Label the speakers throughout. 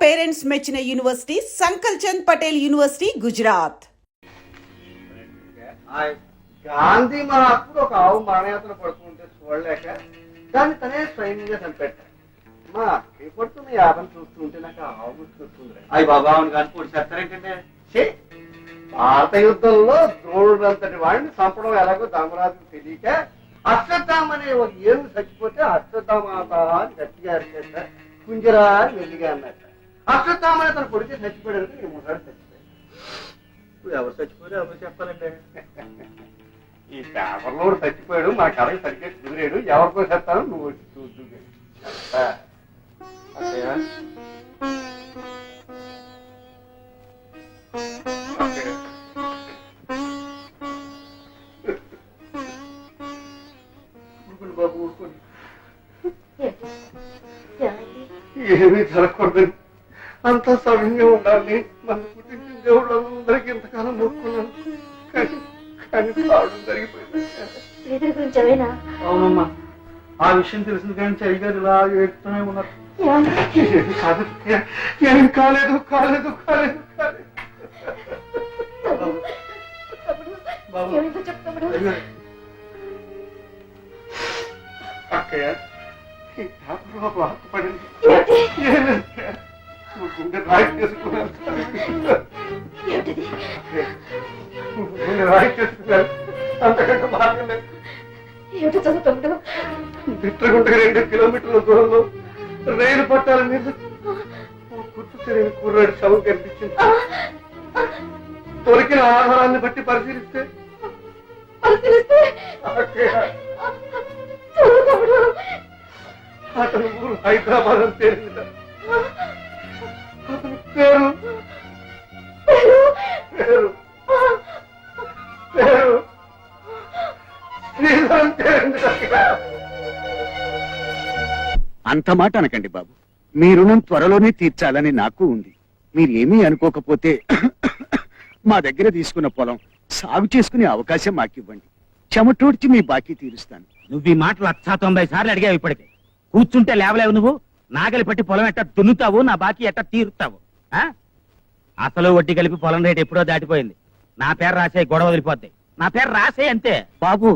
Speaker 1: Parents మెచ్చిన university సంకల్ Chand Patel university Gujarat.
Speaker 2: Gandhi మన అప్పుడు ఒక ఆవు మానయాత్ర పడుతుంటే చూడలేక దాన్ని తనే స్వయంగా చంపెట్టాడు. మా పడుతున్న యాభం చూస్తుంటే నాకు ఆవు గుర్తుకొస్తుంది.
Speaker 3: అయ్యి బాబా అవును కానీ పొడి చేస్తారేంటంటే
Speaker 2: భారత యుద్ధంలో ద్రోణుడంతటి వాడిని చంపడం ఎలాగో ధర్మరాజుకు తెలియక అశ్వత్థామ అనే ఒక ఏనుగు చచ్చిపోతే అశ్వత్థామాత అని గట్టిగా అరిచేట కుంజరా అని వెలిగా అన్నట్ట. అశ్వత్థామ అని తన కొడితే చచ్చిపోయాడు. నేను ముసాడు చచ్చిపోయాడు.
Speaker 3: ఇప్పుడు ఎవరు చచ్చిపోయారు ఎవరు చెప్పాలంటే
Speaker 2: ఈ పేపర్లో చచ్చిపోయాడు, మా కథకి సరిగ్గా కుదిరాడు, ఎవరికో చెప్తాను నువ్వు వచ్చి చూద్దు. బాబు ఊరుకోండి, ఏమీ జరగకూడదని అంతా సవ్యంగా ఉండాలని మన పుట్టించిన దేవుడు అందరికీ ఇంతకాలం మొక్కున్నాను. కానీ సాగు జరిగిపోయింది.
Speaker 3: అవునమ్మా ఆ విషయం తెలిసింది కానీ చరిగారు ఇలా ఏడుతూనే ఉన్నారు.
Speaker 2: ఏమి కాలేదు కాలేదు కాలేదు కాలేదు. అక్కయ్య ఈ పేపర్లో వార్త పడింది. గుండె రాయి చేసుకున్నాను. గుండె రాయి చేసుకున్నాను. అంతకంటే బాగలేదు. బిట్రగుంటకి 2 కిలోమీటర్ల దూరంలో రైలు పట్టాల మీద గుర్తు తెలియని కుర్రాడి శవం కనిపించింది. దొరికిన ఆధారాన్ని బట్టి పరిశీలిస్తే అతను ఊరు హైదరాబాద్ అని తేలింది. అతని పేరు పేరు పేరు శ్రీధరం తేలింది.
Speaker 4: అంత మాట అనకండి బాబు, మీ రుణం త్వరలోనే తీర్చాలని నాకు ఉంది. మీరేమీ అనుకోకపోతే మా దగ్గర తీసుకున్న పొలం సాగు చేసుకునే అవకాశం మాకివ్వండి. చెమటోడ్చి మీ బాకీ తీరుస్తాను.
Speaker 5: నువ్వు ఈ మాటలు 190 సార్లు అడిగావు. ఇప్పటికే కూర్చుంటే లేవలేవు. నువ్వు నాగలి పట్టి పొలం ఎట్టా దున్నుతావు, నా బాకీ ఎట్టా తీరుతావు? అసలు వడ్డీ కలిపి పొలం రేటు ఎప్పుడో దాటిపోయింది. నా పేరు రాసే గొడవ వదిలిపోద్ది. నా పేరు రాసే అంతే.
Speaker 4: బాబు,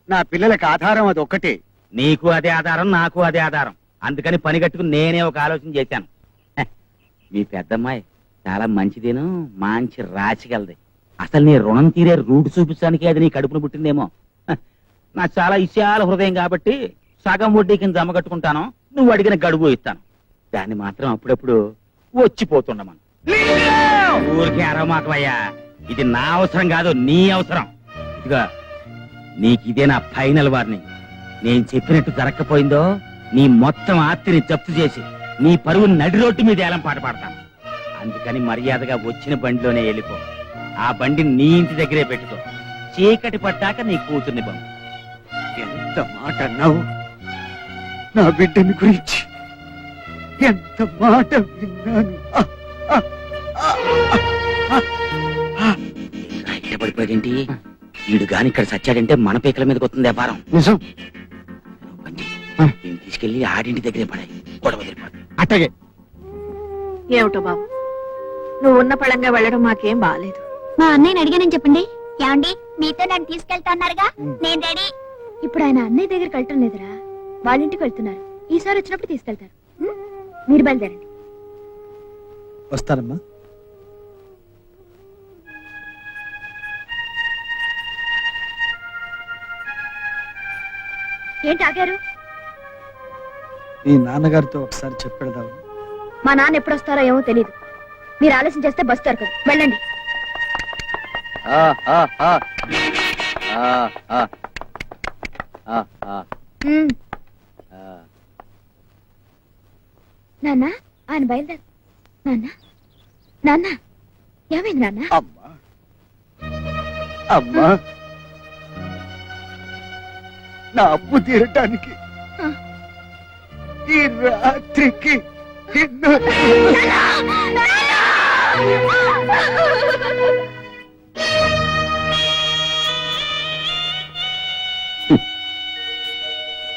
Speaker 4: నా పిల్లలకు ఆధారం అది ఒక్కటే.
Speaker 5: నీకు అదే ఆధారం, నాకు అదే ఆధారం. అందుకని పని కట్టుకుని నేనే ఒక ఆలోచన చేశాను. మీ పెద్దమ్మాయి చాలా మంచిదేను, మంచి రాసిగలది. అసలు నీ రుణం తీరే రూట్ చూపించడానికి అది నీ కడుపును పుట్టిందేమో. నాకు చాలా విషయాల హృదయం కాబట్టి సగం వడ్డీ కింద జమ కట్టుకుంటాను. నువ్వు అడిగిన గడువు ఇస్తాను. దాన్ని మాత్రం అప్పుడప్పుడు వచ్చిపోతుండమను. ఊరికే అరవమాకమయ్యా. ఇది నా అవసరం కాదు, నీ అవసరం. ఇదిగా నీకు ఇదే నా ఫైనల్ వార్నింగ్. నేను చెప్పినట్టు జరగకపోయిందో నీ మొత్తం ఆస్తిని జప్తు చేసి నీ పరువుని నడి రోడ్డు మీద ఏలం పాట పాడతాను. అందుకని మర్యాదగా వచ్చిన బండిలోనే వెళ్ళిపో. ఆ బండిని నీ ఇంటి దగ్గరే పెట్టుకో. చీకటి పట్టాక నీ కూతుర్ని పంపు.
Speaker 4: ఎంత మాట అన్నావు నా బిడ్డని గురించి, ఎంత మాట విన్నాను.
Speaker 5: పడిపోయాడేంటి వీడు గాని ఇక్కడ సచ్చాడంటే మన పీకల మీదకి వస్తుంది వ్యాపారం.
Speaker 4: నిజం.
Speaker 5: నేను తీసుకెళ్లి ఆడింటి దగ్గరే పడాయి, గొడవ వదిలిపోతుంది.
Speaker 4: అట్టగే.
Speaker 6: ఏమిటో బాబు, నువ్వు ఉన్న పళంగా వెళ్ళడం మాకేం బాగాలేదు.
Speaker 7: మా అన్నయ్యని అడిగానని చెప్పండి. ఏమండి, మీతో నన్ను తీసుకెళ్తా అన్నారుగా, నేను రెడీ. ఇప్పుడు ఆయన అన్నయ్య దగ్గరికి వెళ్ళటం లేదురా, వాళ్ళ ఇంటికి వెళ్తున్నారు. ఈసారి వచ్చినప్పుడు తీసుకెళ్తారు. మీరు బయలుదేరండి.
Speaker 4: వస్తానమ్మా.
Speaker 7: ఏంటి ఆగారు?
Speaker 4: మీ నాన్నగారితో ఒకసారి చెప్పెడదాము.
Speaker 7: మా నాన్న ఎప్పుడు వస్తారో ఏమో తెలియదు. మీరు ఆలస్యం చేస్తే బస్ దొరకదు. వెళ్ళండి. నాన్న, ఆయన బయలుదేరు. నాన్న, నాన్న, ఏమైంది నాన్న?
Speaker 4: అమ్మా, అమ్మా, నా అప్పు తీరటానికి ఈ రాత్రికి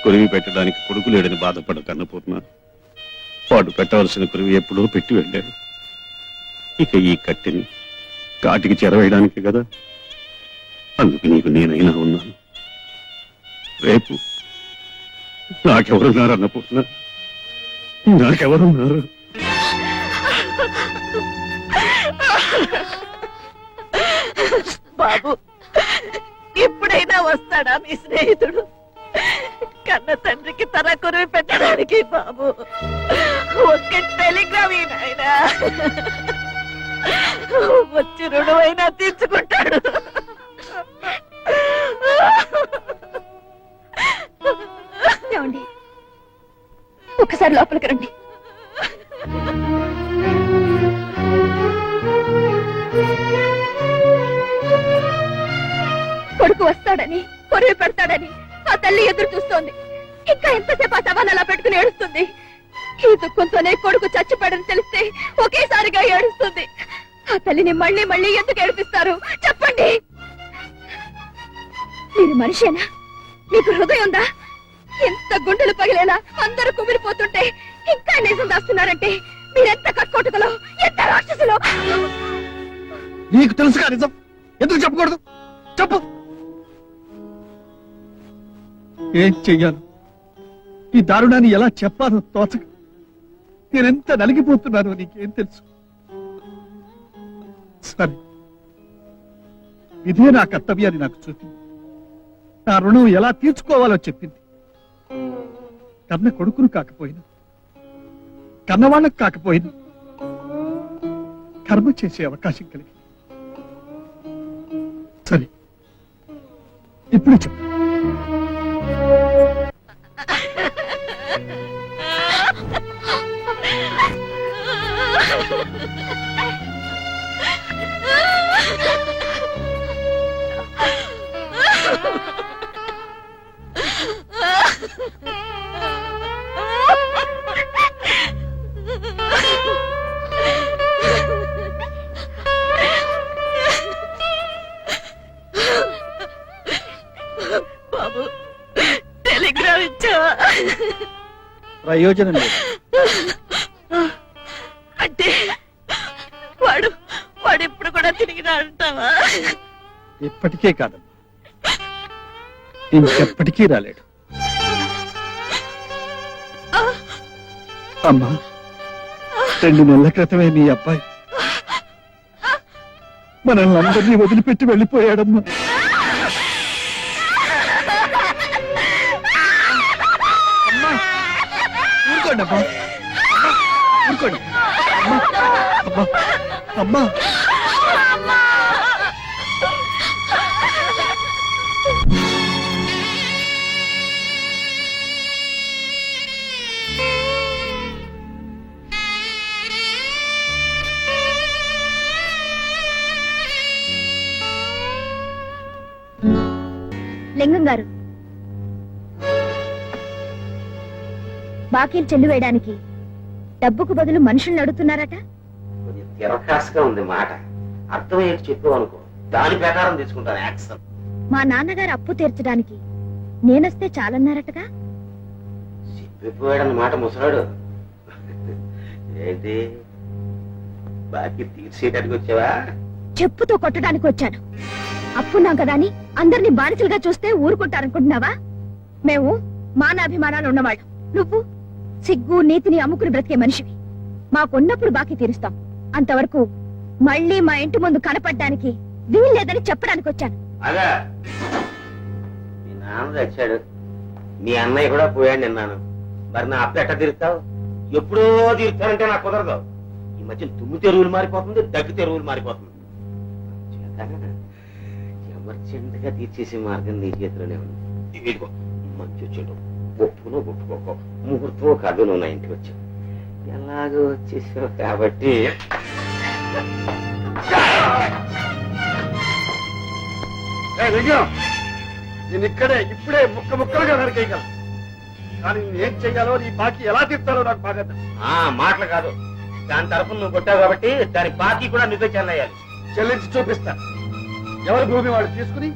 Speaker 8: కొరివి పెట్టడానికి కొడుకు లేడని బాధపడ కన్నపూర్ణ. వాడు పెట్టవలసిన కురువు ఎప్పుడూ పెట్టి వెళ్ళాడు. ఇక ఈ కట్టెని కాటికి చెరవేయడానికి కదా, అందుకు నీకు నేనైనా ఉన్నాను. రేపు నాకెవరున్నారు అన్నపూర్ణ? నాకెవరున్నారు?
Speaker 6: బాబు, ఇప్పుడైనా వస్తాడా మీ స్నేహితుడు? కన్న తండ్రికి తన కురివి పెట్టడానికి బాబు ఒక్క టెలిగ్రామ్ అయినా వచ్చి రుణమైనా తీర్చుకుంటాడు.
Speaker 7: ఏమండి, ఒకసారి లోపలికి రండి. కొడుకు వస్తాడని కొరివి పెడతాడని ఆ తల్లి ఎదురు చూస్తోంది. ఇంకా ఎంతసేపు ఆ సవాల్ అలా పెట్టుకుని ఏడుస్తుంది. ఈ దుఃఖంతోనే కొడుకు చచ్చిపోయాడని తెలిస్తే ఒకేసారిగా ఏడుస్తుంది. ఆ తల్లిని మళ్ళీ మళ్ళీ ఎందుకు ఏడిపిస్తారు చెప్పండి? మీరు మనిషేనా? మీకు హృదయం ఉందా? ఎంత గుండెలు పగిలేలా అందరూ కుమిలిపోతుంటే ఇంకా నిజం దాస్తున్నారంటే మీరెంత కట్టుకోటుకలో, ఎంత రాక్షసులో!
Speaker 3: నీకు తెలుసుగా నిజం, ఎందుకు చెప్పకూడదు? చెప్పు. ఏం చెయ్యాలి? ఈ దారుణాన్ని ఎలా చెప్పాలో తోచక నేనెంత నలిగిపోతున్నానో నీకేం తెలుసు? సరే, ఇదే నా కర్తవ్యాన్ని నాకు చూపింది. నా రుణం ఎలా తీర్చుకోవాలో చెప్పింది. కన్న కొడుకును కాకపోయినా, కన్నవాళ్ళకు కాకపోయినా కర్మ చేసే అవకాశం కలిగి. సరే, ఇప్పుడు చెప్పు.
Speaker 6: బాబు, టెలిగ్రామ్ ఇచ్చావా?
Speaker 3: ప్రయోజనం లేదు.
Speaker 6: అంటే వాడు ఇప్పుడు కూడా తిరిగి రాంటావా?
Speaker 3: ఇప్పటికే కాదమ్మా, ఇంకెప్పటికీ రాలేడు. అమ్మా, 2 నెలల క్రితమే నీ అబ్బాయి మనల్ని అందరినీ వదిలిపెట్టి వెళ్ళిపోయాడమ్మా. అమ్మా, ఊరుకోండి అమ్మా, ఊరుకోండి అమ్మా, అమ్మా, అమ్మా.
Speaker 7: లింగం గారు, బాకీలు చెల్లి వేయడానికి డబ్బుకు బదులు మనుషుల్ని అడుగుతున్నారట.
Speaker 5: కొంచెం తిరకాసుగా ఉంది మాట, అర్థమయ్యేది చెప్పు అనుకో, దాని ప్రకారం తీసుకుంటాను యాక్షన్.
Speaker 7: మా నాన్నగారు అప్పు తీర్చడానికి నేనొస్తే చాలన్నారటగా.
Speaker 5: చెప్పిపోయాడన్న మాట ముసలాడు. ఏంటి, బాకీ తీర్చేయడానికి వచ్చావా?
Speaker 7: చెప్పుతో కొట్టడానికి వచ్చాను. అప్పున్నాం కదా అని అందరినీ బానిసలుగా చూస్తే ఊరుకుంటారనుకుంటున్నావా? మేము మానాభిమానాలు ఉన్నవాళ్ళం. నువ్వు సిగ్గు నీతిని అమ్ముకుని బ్రతికే మనిషివి. మాకున్నప్పుడు బాకీ తీరుస్తాం, అంతవరకు మళ్ళీ మా ఇంటి ముందు కనపడ్డానికి వీల్లేదని చెప్పడానికి వచ్చాను.
Speaker 5: అదా, మీ నాన్న తెచ్చాడు, మీ అన్నయ్య కూడా పోయాడు నిన్నాను. మరి నా అప్పు ఎట్ట తీరుస్తావు? ఎప్పుడో తీరుతానంటే నాకు కుదరదు. ఈ మధ్య తుమ్ము తెరువులు మారిపోతుంది, దగ్గు తెరువులు మారిపోతుంది. ఎమర్జెంట్ గా తీర్చేసే మార్గం నీ చేతిలోనే ఉంది. ఇదిగో మంచి వచ్చాడు, ఒప్పును ఒప్పుకోకో, ముహూర్తం కాదు, నువ్వు నా ఇంటికి వచ్చావు, ఎలాగో వచ్చేసావు కాబట్టి
Speaker 2: నేను ఇక్కడే ఇప్పుడే ముక్కలుగా నరికేయగలను. కానీ నేనేం చెయ్యాలో, నీ బాకీ ఎలా తీర్చాలో నాకు బాగా తెలుసు.
Speaker 5: మాటలు కాదు, దాని తరఫున నువ్వు కొట్టావు కాబట్టి దాని బాకీ కూడా నువ్వే చెల్లేయాలి.
Speaker 2: చెల్లించి చూపిస్తా. ఎవరి భూమి వాడు తీసుకుని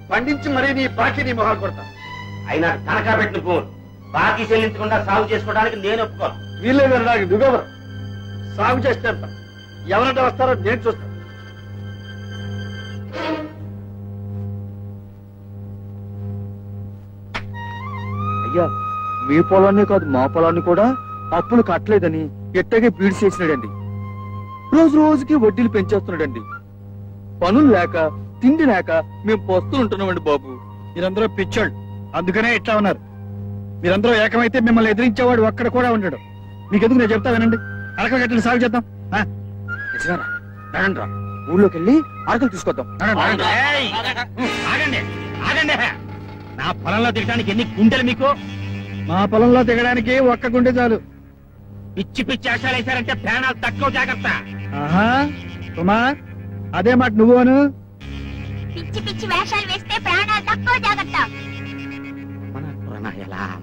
Speaker 2: పండించి మరీ నీ బాకీ నీ మొహాలు కొడతా.
Speaker 5: అయినా తనఖా పెట్టిన భూములు బాకీ చెల్లించకుండా సాగు చేసుకోవడానికి నేను ఒప్పుకోను.
Speaker 2: వీళ్ళేదారు నాకు నువ్వెవరు సాగు చేస్తాను ఎవరంటే వస్తారో నేను చూస్తాను.
Speaker 9: అయ్యా మీ పొలాన్ని కాదు మా పొలాన్ని కూడా అప్పులు కట్టలేదని ఎట్టగే బీడ్స్ చేసినాడండి. రోజు రోజుకి వడ్డీలు పెంచేస్తున్నాడండి. పనులు లేక తిండి లేక మేము పస్తులు ఉంటున్నామండి బాబు.
Speaker 3: మీరందరూ పిచ్చోళ్ళు, అందుకనే ఇట్లా ఉన్నారు. మీరందరూ ఏకమైతే మిమ్మల్ని ఎదిరించేవాడు ఒక్కడ కూడా ఉండడు. మీకెందుకు నేను చెప్తా వినండి. అరకల గట్టిని సాగు చేద్దాం.
Speaker 9: నిజమేనా? రండి రా, ఊళ్ళోకి వెళ్ళి అరకలు తీసుకొద్దాం.
Speaker 5: ఏయ్! ఆగండి ఆగండి, నా పొలంలో దిగడానికి ఎన్ని గుండెలు మీకు?
Speaker 3: మా పొలంలో దిగడానికి ఒక్క గుండె చాలు.
Speaker 5: పిచ్చి పిచ్చి ఆశాలు వేశారంటే ప్రాణాలు తక్కువ, జాగ్రత్త.
Speaker 3: ఆహా కుమార్, అదే మాట నువ్వును.
Speaker 7: పిచ్చి పిచ్చి వేషాలు వేస్తే ప్రాణాలు తక్కువ, జాగ్రత్త.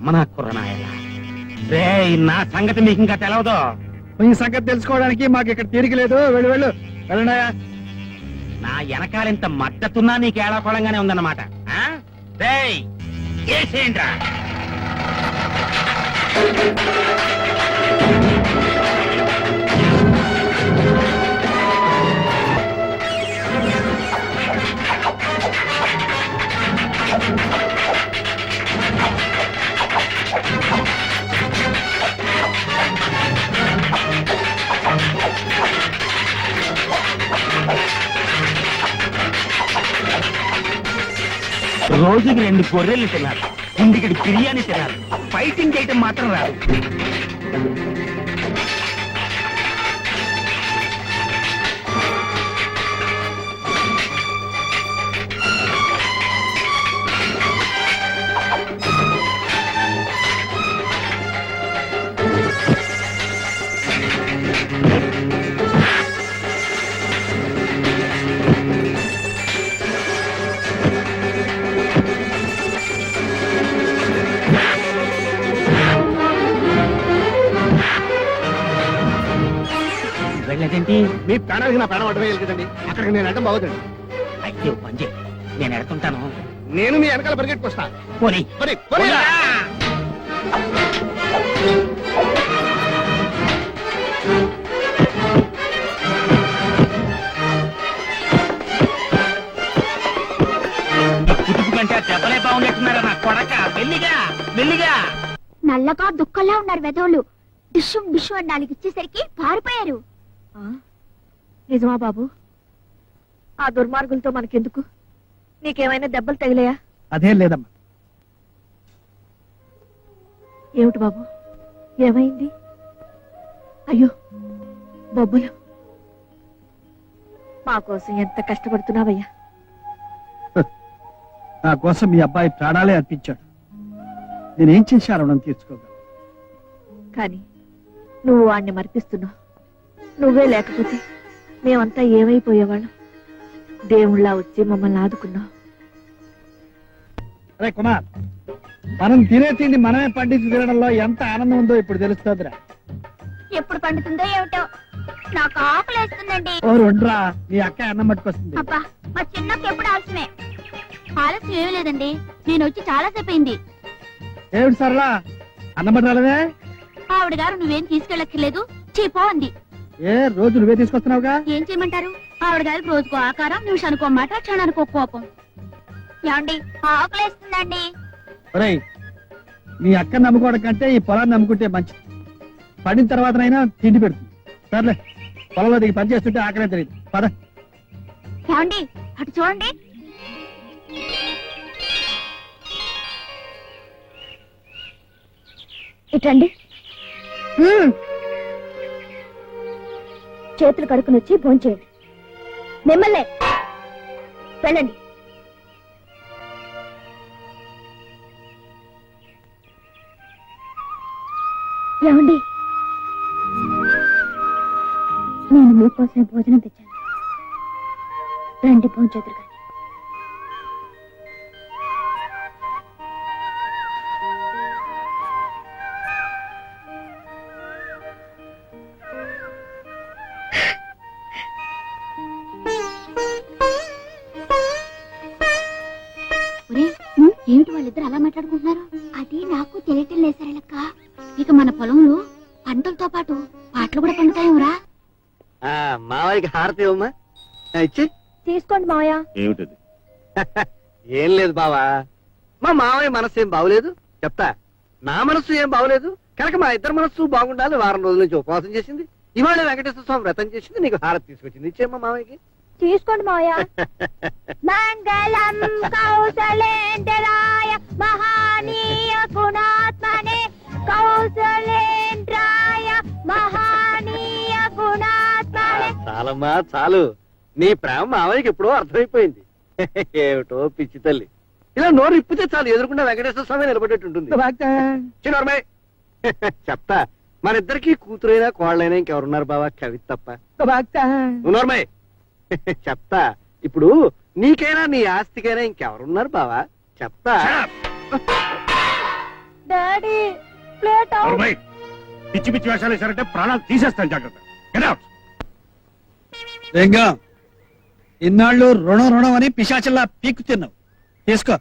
Speaker 5: మన కుర్రనాయలా రే, నా సంగతి మీకు ఇంకా తెలవదు.
Speaker 3: ఈ సంగతి తెలుసుకోవడానికి మాకు ఇక్కడ తీరిక లేదు. వెళ్ళు వెళ్ళు వెళ్ళండి.
Speaker 5: నా వెనకాలింత మద్దతున్నా నీకు ఏడాకోళంగానే ఉందన్నమాట. రేయ్, చేసేయండిరా. రోజుకి 2 గొర్రెలు తినాలి, ఇంటికి బిర్యానీ తినాలి, ఫైటింగ్ చేయటం మాత్రం రాదు. వెళ్ళేదేంటి?
Speaker 2: మీ ప్రాణానికి నా ప్రాణం అడ్డమే కదండి. అక్కడికి నేను అడ్డం బాగుందండి.
Speaker 5: అయ్యో పంజే, నేను ఎడుతుంటాను.
Speaker 2: నేను మీ వెనకాల పరిగెట్టుకొస్తా.
Speaker 5: పోనీ
Speaker 2: పోనీ, పోనీ.
Speaker 5: కుటుంబ కంటే దెబ్బలే బాగున్నట్టున్నారా నా కొడక. మెల్లిగా మెల్లిగా.
Speaker 7: నల్లగా దుఃఖంలా ఉన్నారు వెధవులు. డిషు డిషు అని 4 ఇచ్చేసరికి పారిపోయారు.
Speaker 6: నిజమా బాబు? ఆ దుర్మార్గులతో మనకెందుకు? నీకేమైనా దెబ్బలు తగిలాయా?
Speaker 3: అదేం లేదమ్మా.
Speaker 6: ఏమిటి బాబు, ఏమైంది? అయ్యో బొబ్బులు, మా కోసం ఎంత కష్టపడుతున్నావయ్యా.
Speaker 3: నా కోసం మీ అబ్బాయి ప్రాణాలే అర్పించాడు. నేనేం చేశాను రుణం తీర్చుకోగలను.
Speaker 6: కానీ నువ్వు వాణ్ణి మర్పిస్తున్నావు. నువ్వే లేకపోతే మేమంతా ఏమైపోయేవాళ్ళం. దేవుళ్ళ వచ్చి మమ్మల్ని ఆదుకున్నావు.
Speaker 3: అరే కుమార్, మనం తినే తిండి మనమే పండించి తినడంలో ఎంత ఆనందం ఉందో ఇప్పుడు తెలుస్తుందిరా.
Speaker 7: ఎప్పుడు పండుతుందో ఏమిటో, నాకు ఆకలేస్తుందండి.
Speaker 3: ఓ రెండ్రా, నీ అక్క అన్నం పట్టుకొస్తుంది.
Speaker 7: అబ్బా, మా చిన్నకి ఎప్పుడు ఆలస్యమే. ఆలస్యం ఏమీ లేదండి, నేను వచ్చి చాలా సేపు అయింది.
Speaker 3: ఏమిటి సరళా, అన్నం పట్టాలనే?
Speaker 7: ఆవిడ గారు నువ్వేం తీసుకెళ్ళక్కర్లేదు, చీపో అంది.
Speaker 3: ఏ రోజు నువ్వే తీసుకొస్తున్నావుగా.
Speaker 7: ఏం చేయమంటారు? ఆవిడ గారికి రోజుకో ఆకారం, నిమిషానికో మాట, క్షణానికో కోపం. ఏమండి, ఆకలేస్తుందండి.
Speaker 3: ఒరేయ్, నీ అక్కని నమ్ముకోవడం కంటే ఈ పొలాన్ని నమ్ముకుంటే మంచిది. పడిన తర్వాతనైనా తిండి పెడుతుంది. సర్లే, పొలంలో దిగి పని చేస్తుంటే ఆకలే తెలియదు. పద.
Speaker 7: ఏమండి, అటు చూడండి. ఇటండి. చేతులు కడుకుని వచ్చి భోంచేయండి. మిమ్మల్నే వెళ్ళండి. ఏమండి, నేను మీకోసం భోజనం తెచ్చాను. రండి, భోంచేతురు కానీ. ఏమిటి వాళ్ళిద్దరు అలా మాట్లాడుకుంటున్నారు? అది నాకు తెలియటం లేదు సరేలక్క. ఇక మన పొలంలో పంట
Speaker 2: మావయ్యకి హారతి ఇవ్వమ్మా ఇచ్చి.
Speaker 7: తీసుకోండి మావయ్య.
Speaker 8: ఏమిటది?
Speaker 2: ఏం లేదు బావా, మా మావయ్య మనసు ఏం బాగోలేదు చెప్తా. నా మనసు ఏం బాగోలేదు కనుక మా ఇద్దరు మనసు బాగుండాలి. వారం రోజుల నుంచి ఉపవాసం చేసింది. ఇవాళ వెంకటేశ్వర స్వామి వ్రతం చేసింది. నీకు హారతి తీసుకొచ్చింది. ఇచ్చేమ్మా మావయ్యకి.
Speaker 7: తీసుకోండి మావయ్య. మంగళం కౌసలేంద్రాయ మహానీయ గుణాత్మనే కౌసలేంద్రాయ మహానీయ గుణాత్మనే.
Speaker 2: చాలమ్మా చాలు. నీ ప్రేమ మావయ్యకి ఎప్పుడో అర్థమైపోయింది. ఏమిటో పిచ్చి తల్లి, ఇలా నోరు ఇప్పితే చాలు ఎదురుకుండా వెంకటేశ్వర స్వామి నిలబడేట్టు ఉంటుంది. చిన్నమ్మాయి చెప్తా, మన ఇద్దరికి కూతురైనా కోళ్ళైనా ఇంకెవరున్నారు బావా? కవిత తప్ప. నోర్మయ్య చెప్తా, ఇప్పుడు నీకైనా నీ ఆస్తికైనా ఇంకెవరున్నారు బావా? చెప్తా.
Speaker 7: Daddy plate out.
Speaker 8: ఎవరు పిచ్చి పిచ్చి వేషాలు వేశారంటే ప్రాణాలు తీసేస్తాను. జాగ్రత్త. Get out.
Speaker 3: లింగం, ఇన్నాళ్ళు రుణం రుణం అని పిశాచల్లా పీక్కు తిన్నావు. తీసుకో.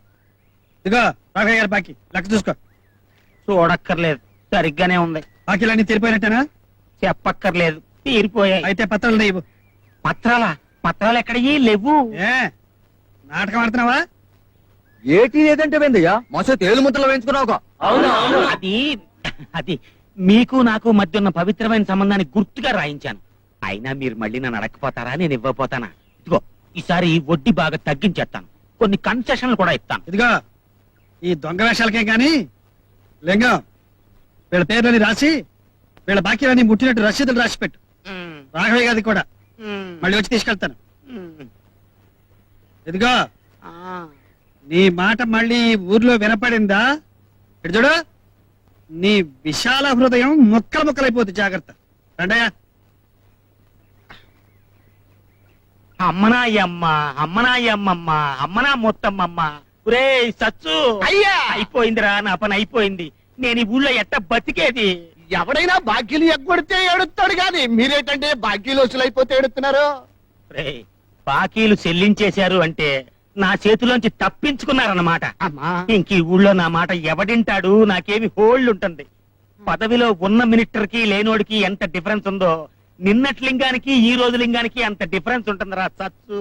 Speaker 3: ఇదిగో రాఘయ్య గారి బాకీ లెక్క చూసుకో.
Speaker 5: చూడక్కర్లేదు, సరిగ్గానే ఉంది.
Speaker 3: బాకీలన్నీ తీరిపోయినట్టేనా?
Speaker 5: చెప్పక్కర్లేదు, తీరిపోయాయి.
Speaker 3: అయితే పత్రాలు నీవు.
Speaker 5: పత్రాలా? పత్రాలు ఎక్కడయ్యి? లేవు.
Speaker 3: ఏ నాటకం ఆడుతున్నావా?
Speaker 9: ఏటీ లేదంటే వెందయ్యా మసో తేలు ముద్దలు వేయించుకున్నావు.
Speaker 5: అది అది మీకు నాకు మధ్య ఉన్న పవిత్రమైన సంబంధాన్ని గుర్తుగా రాయించాను. అయినా మీరు మళ్ళీ నన్ను అడగపోతారా? నేను ఇవ్వపోతానా? ఇదిగో ఈసారి వడ్డీ బాగా తగ్గించేస్తాను. కొన్ని కన్సెషన్లు కూడా ఇస్తాను.
Speaker 3: ఇదిగో ఈ దొంగ వేషాలకేం కానీ లింగం, వీళ్ళ పేర్లని రాసి వీళ్ళ బాకీలన్నీ ముట్టినట్టు రసీదులు రాసి పెట్టు. రాఘవయ్య గారి కూడా మళ్ళీ వచ్చి తీసుకెళ్తాను. ఇదిగో నీ మాట మళ్ళీ ఈ ఊర్లో వినపడిందా? ఇటు చూడు, నీ విశాల హృదయం ముక్కలు ముక్కలైపోతుంది. జాగ్రత్త. రండయ్యా.
Speaker 5: అమ్మనాయమ్మ, అమ్మనాయమ్మమ్మ, అమ్మనా మొత్తమ్మమ్మ. ఒరే సచ్చు,
Speaker 4: అయ్యా
Speaker 5: అయిపోయిందిరా, నా పని అయిపోయింది. నేను ఈ ఊళ్ళో ఎట్ట బతికేది?
Speaker 4: ఎవడైనా బాకీలు ఎగ్గొడితే ఏడుస్తాడు గాని మీరేంటంటే బాకీలు వసూలైపోతే ఏడుస్తున్నారు.
Speaker 5: రేయ్, బాకీలు చెల్లించేశారు అంటే నా చేతిలోంచి తప్పించుకున్నారన్నమాట. ఇంక ఈ ఊళ్ళో నా మాట ఎవడింటాడు? నాకేమి హోల్డ్ ఉంటుంది. పదవిలో ఉన్న మినిస్టర్ కి లేనోడికి ఎంత డిఫరెన్స్ ఉందో నిన్నటి లింగానికి ఈ రోజు లింగానికి అంత డిఫరెన్స్ ఉంటుందిరా సచ్చు.